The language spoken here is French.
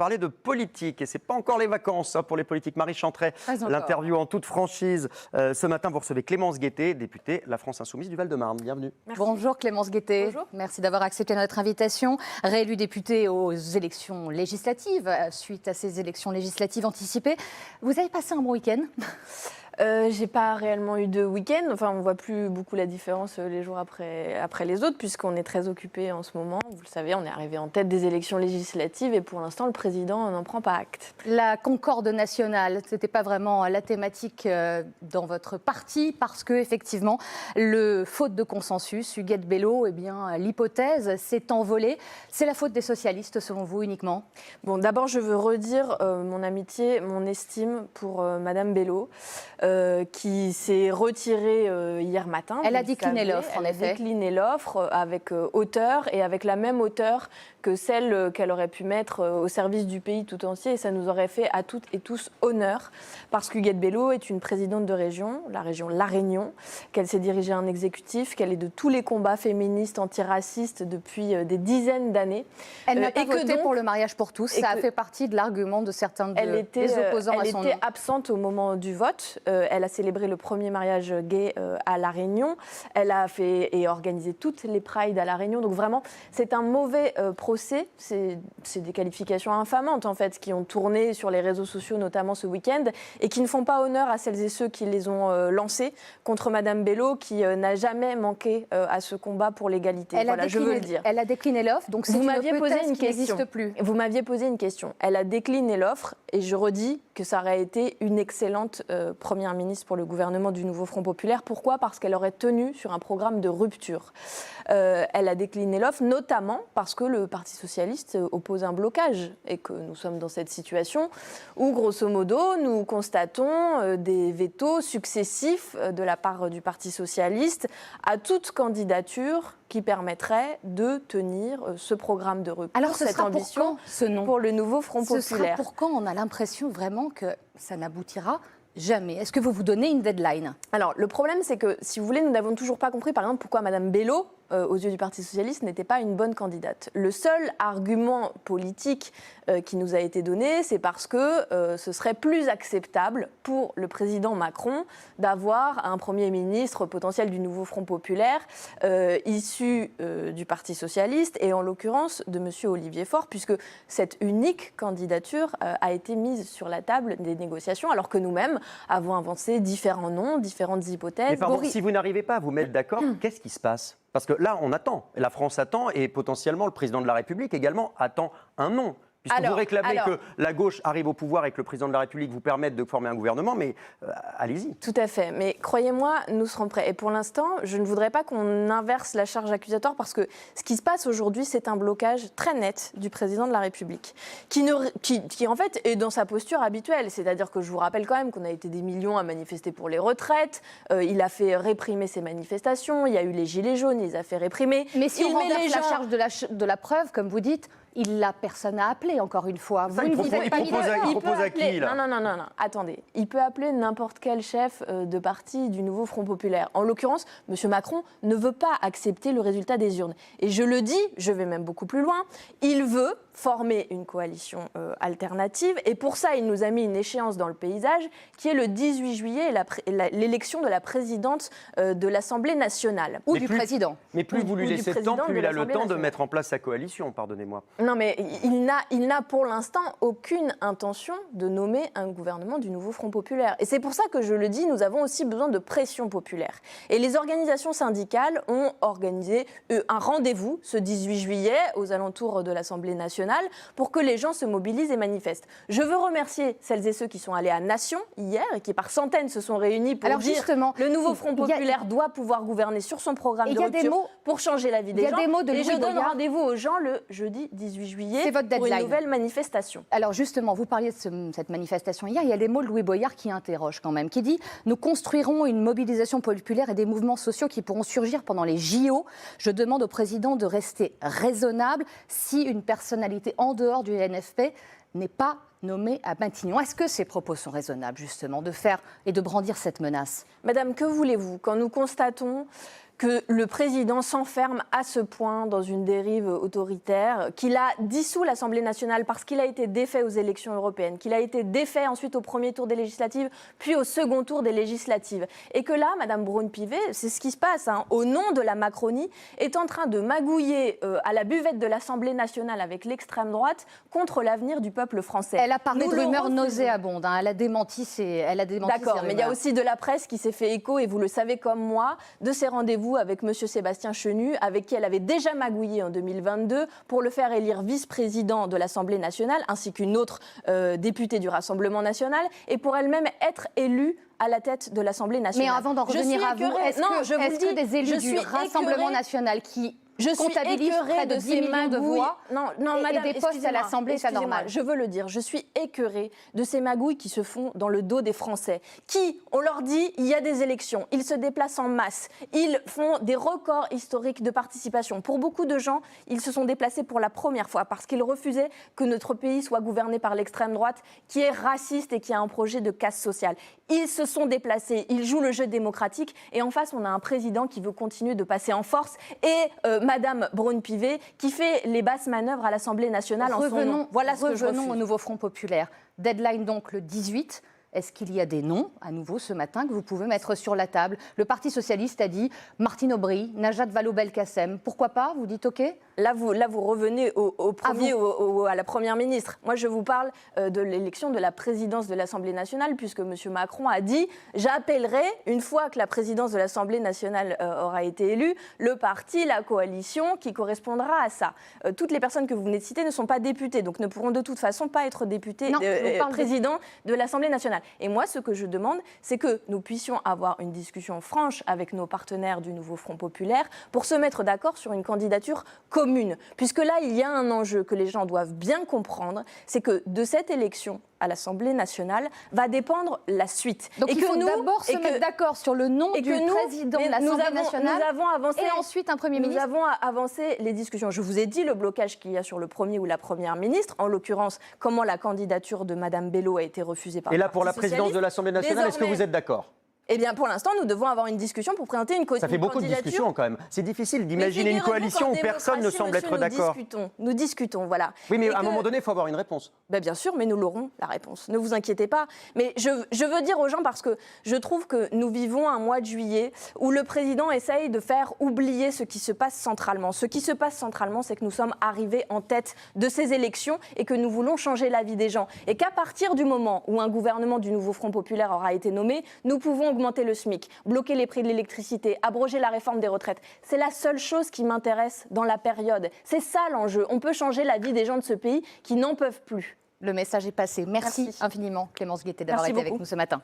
Parler de politique, et c'est pas encore les vacances pour les politiques. Marie Chantret, l'interview en toute franchise. Ce matin, vous recevez Clémence Guettet, députée La France Insoumise du Val-de-Marne. Bienvenue. Merci. Bonjour Clémence Guettet. Bonjour. Merci d'avoir accepté notre invitation. Réélue députée aux élections législatives, suite à ces élections législatives anticipées. Vous avez passé un bon week-end ? J'ai pas réellement eu de week-end. Enfin, on voit plus beaucoup la différence les jours après les autres, puisqu'on est très occupé en ce moment. Vous le savez, on est arrivé en tête des élections législatives et pour l'instant, le président n'en prend pas acte. La concorde nationale, ce n'était pas vraiment la thématique dans votre parti, parce que effectivement, faute de consensus, Huguette Bello, eh bien, l'hypothèse s'est envolée. C'est la faute des socialistes, selon vous, uniquement ? Bon, d'abord, je veux redire mon amitié, mon estime pour Madame Bello. Qui s'est retirée hier matin. Elle a décliné l'offre, en effet. Elle a décliné l'offre avec hauteur et avec la même hauteur que celle qu'elle aurait pu mettre au service du pays tout entier. Et ça nous aurait fait à toutes et tous honneur, parce qu'Huguette Bello est une présidente de région, la région La Réunion, qu'elle s'est dirigée un exécutif, qu'elle est de tous les combats féministes, antiracistes depuis des dizaines d'années. Elle n'a pas voté pour le mariage pour tous. Ça a fait partie de l'argument de certains des opposants à son nom. Elle était absente au moment du vote. Elle a célébré le premier mariage gay à La Réunion. Elle a fait et organisé toutes les prides à La Réunion. Donc vraiment, c'est un mauvais procès. C'est des qualifications infamantes, en fait, qui ont tourné sur les réseaux sociaux, notamment ce week-end, et qui ne font pas honneur à celles et ceux qui les ont lancés contre Madame Bello, qui n'a jamais manqué à ce combat pour l'égalité. Voilà, je veux le dire. Elle a décliné l'offre, donc c'est une hypothèse qui n'existe plus. Vous m'aviez posé une question. Elle a décliné l'offre, et je redis que ça aurait été une excellente première ministre pour le gouvernement du nouveau Front populaire. Pourquoi ? Parce qu'elle aurait tenu sur un programme de rupture. Elle a décliné l'offre, notamment parce que le Parti socialiste oppose un blocage et que nous sommes dans cette situation où, grosso modo, nous constatons des vétos successifs de la part du Parti socialiste à toute candidature qui permettrait de tenir ce programme de rupture. Alors, cette ambition pour le nouveau Front populaire. Ce sera pour quand ? On a l'impression vraiment que ça n'aboutira jamais. Est-ce que vous vous donnez une deadline ? Alors, le problème, c'est que, si vous voulez, nous n'avons toujours pas compris, par exemple, pourquoi Mme Bello, aux yeux du Parti socialiste, n'était pas une bonne candidate. Le seul argument politique qui nous a été donné, c'est parce que ce serait plus acceptable pour le président Macron d'avoir un Premier ministre potentiel du nouveau Front populaire issu du Parti socialiste, et en l'occurrence de M. Olivier Faure, puisque cette unique candidature a été mise sur la table des négociations, alors que nous-mêmes avons avancé différents noms, différentes hypothèses. Mais pardon, si vous n'arrivez pas à vous mettre d'accord, qu'est-ce qui se passe ? Parce que là, on attend. La France attend et potentiellement le président de la République également attend un nom. Puisque vous réclamez que la gauche arrive au pouvoir et que le président de la République vous permette de former un gouvernement, mais allez-y. Tout à fait. Mais croyez-moi, nous serons prêts. Et pour l'instant, je ne voudrais pas qu'on inverse la charge accusatoire, parce que ce qui se passe aujourd'hui, c'est un blocage très net du président de la République, qui en fait est dans sa posture habituelle. C'est-à-dire que je vous rappelle quand même qu'on a été des millions à manifester pour les retraites. Il a fait réprimer ces manifestations. Il y a eu les gilets jaunes, il les a fait réprimer. Mais si on renverse la charge de la preuve, comme vous dites, il n'a personne à appeler, encore une fois. Il propose à qui, là ? Non, attendez. Il peut appeler n'importe quel chef de parti du nouveau Front populaire. En l'occurrence, M. Macron ne veut pas accepter le résultat des urnes. Et je le dis, je vais même beaucoup plus loin, il veut former une coalition alternative. Et pour ça, il nous a mis une échéance dans le paysage, qui est le 18 juillet, l'élection de la présidente de l'Assemblée nationale. Ou du président. Mais plus vous lui laissez de temps, plus il a le temps de mettre en place sa coalition, pardonnez-moi. Non, mais il n'a pour l'instant aucune intention de nommer un gouvernement du nouveau Front populaire. Et c'est pour ça que je le dis, nous avons aussi besoin de pression populaire. Et les organisations syndicales ont organisé un rendez-vous ce 18 juillet aux alentours de l'Assemblée nationale pour que les gens se mobilisent et manifestent. Je veux remercier celles et ceux qui sont allés à Nation hier et qui par centaines se sont réunis pour dire justement, le nouveau Front populaire doit pouvoir gouverner sur son programme de rupture pour changer la vie des gens. Et je donne rendez-vous aux gens le jeudi 18 juillet pour une nouvelle manifestation. Alors justement, vous parliez de cette manifestation hier, il y a des mots de Louis Boyard qui interrogent quand même, qui dit « Nous construirons une mobilisation populaire et des mouvements sociaux qui pourront surgir pendant les JO. Je demande au président de rester raisonnable. Si une personnalité en dehors du NFP n'est pas nommé à Matignon. Est-ce que ces propos sont raisonnables, justement, de faire et de brandir cette menace? Madame, que voulez-vous quand nous constatons que le président s'enferme à ce point dans une dérive autoritaire, qu'il a dissous l'Assemblée nationale parce qu'il a été défait aux élections européennes, qu'il a été défait ensuite au premier tour des législatives, puis au second tour des législatives. Et que là, Madame Braun-Pivet, c'est ce qui se passe, hein, au nom de la Macronie, est en train de magouiller à la buvette de l'Assemblée nationale avec l'extrême droite contre l'avenir du peuple français. Elle a parlé de rumeurs nauséabondes, hein, elle a démenti ces rumeurs. D'accord, mais il y a aussi de la presse qui s'est fait écho, et vous le savez comme moi, de ces rendez-vous avec M. Sébastien Chenu, avec qui elle avait déjà magouillé en 2022 pour le faire élire vice-président de l'Assemblée nationale, ainsi qu'une autre députée du Rassemblement national, et pour elle-même être élue à la tête de l'Assemblée nationale. Mais avant d'en revenir à vous, est-ce que des élus du Rassemblement national qui comptabilisent près de 10 millions de voix madame, et des postes à l'Assemblée, c'est normal. Je veux le dire, je suis écœurée de ces magouilles qui se font dans le dos des Français, qui, on leur dit, il y a des élections, ils se déplacent en masse, ils font des records historiques de participation. Pour beaucoup de gens, ils se sont déplacés pour la première fois parce qu'ils refusaient que notre pays soit gouverné par l'extrême droite qui est raciste et qui a un projet de casse sociale. Ils se sont déplacés, ils jouent le jeu démocratique et en face, on a un président qui veut continuer de passer en force et Madame Braun-Pivet qui fait les basses manœuvres à l'Assemblée nationale en son nom. Voilà ce que je refuse. Revenons au nouveau Front populaire. Deadline donc le 18. Est-ce qu'il y a des noms, à nouveau, ce matin, que vous pouvez mettre sur la table? Le Parti socialiste a dit Martine Aubry, Najat Vallaud-Belkacem. Pourquoi pas? Vous dites OK? Là, vous revenez au premier, à la Première ministre. Moi, je vous parle de l'élection de la présidence de l'Assemblée nationale, puisque M. Macron a dit « J'appellerai, une fois que la présidence de l'Assemblée nationale aura été élue, le parti, la coalition qui correspondra à ça. » Toutes les personnes que vous venez de citer ne sont pas députées, donc ne pourront de toute façon pas être députés, président de l'Assemblée nationale. Et moi, ce que je demande, c'est que nous puissions avoir une discussion franche avec nos partenaires du nouveau Front populaire pour se mettre d'accord sur une candidature commune. Puisque là, il y a un enjeu que les gens doivent bien comprendre, c'est que de cette élection à l'Assemblée nationale va dépendre la suite. Donc il faut d'abord se mettre d'accord sur le nom du président de l'Assemblée nationale et ensuite un Premier ministre. Nous avons avancé les discussions. Je vous ai dit le blocage qu'il y a sur le Premier ou la Première ministre, en l'occurrence, comment la candidature de Mme Bello a été refusée par le Parti socialiste. Et là, pour la présidence de l'Assemblée nationale, est-ce que vous êtes d'accord ? Eh bien, pour l'instant, nous devons avoir une discussion pour présenter une candidature. Ça fait beaucoup de discussions quand même. C'est difficile d'imaginer une coalition où personne ne semble être d'accord. Nous discutons, voilà. Oui, mais à un moment donné, il faut avoir une réponse. Ben bien sûr, mais nous l'aurons, la réponse. Ne vous inquiétez pas. Mais je veux dire aux gens, parce que je trouve que nous vivons un mois de juillet où le président essaye de faire oublier ce qui se passe centralement. Ce qui se passe centralement, c'est que nous sommes arrivés en tête de ces élections et que nous voulons changer la vie des gens. Et qu'à partir du moment où un gouvernement du nouveau Front populaire aura été nommé, nous pouvons augmenter le SMIC, bloquer les prix de l'électricité, abroger la réforme des retraites. C'est la seule chose qui m'intéresse dans la période. C'est ça l'enjeu. On peut changer la vie des gens de ce pays qui n'en peuvent plus. Le message est passé. Merci infiniment, Clémence Guettet, d'avoir été avec nous ce matin.